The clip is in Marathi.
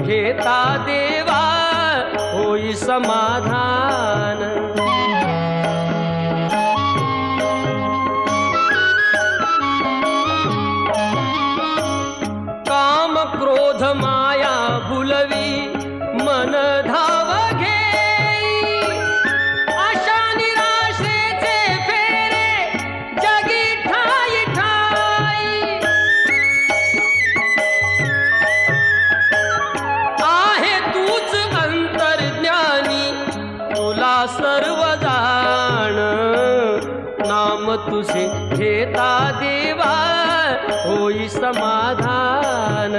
घेता देवा होई समाधान। काम क्रोध माया भुलवी मन धाव घेई, आशा निराशेचे फेरे जगी ठाई ठाई। आहे तूच अंतर्ज्ञानी तुला सर्व जाण, नाम तुझे घेता देवा होई समाधान।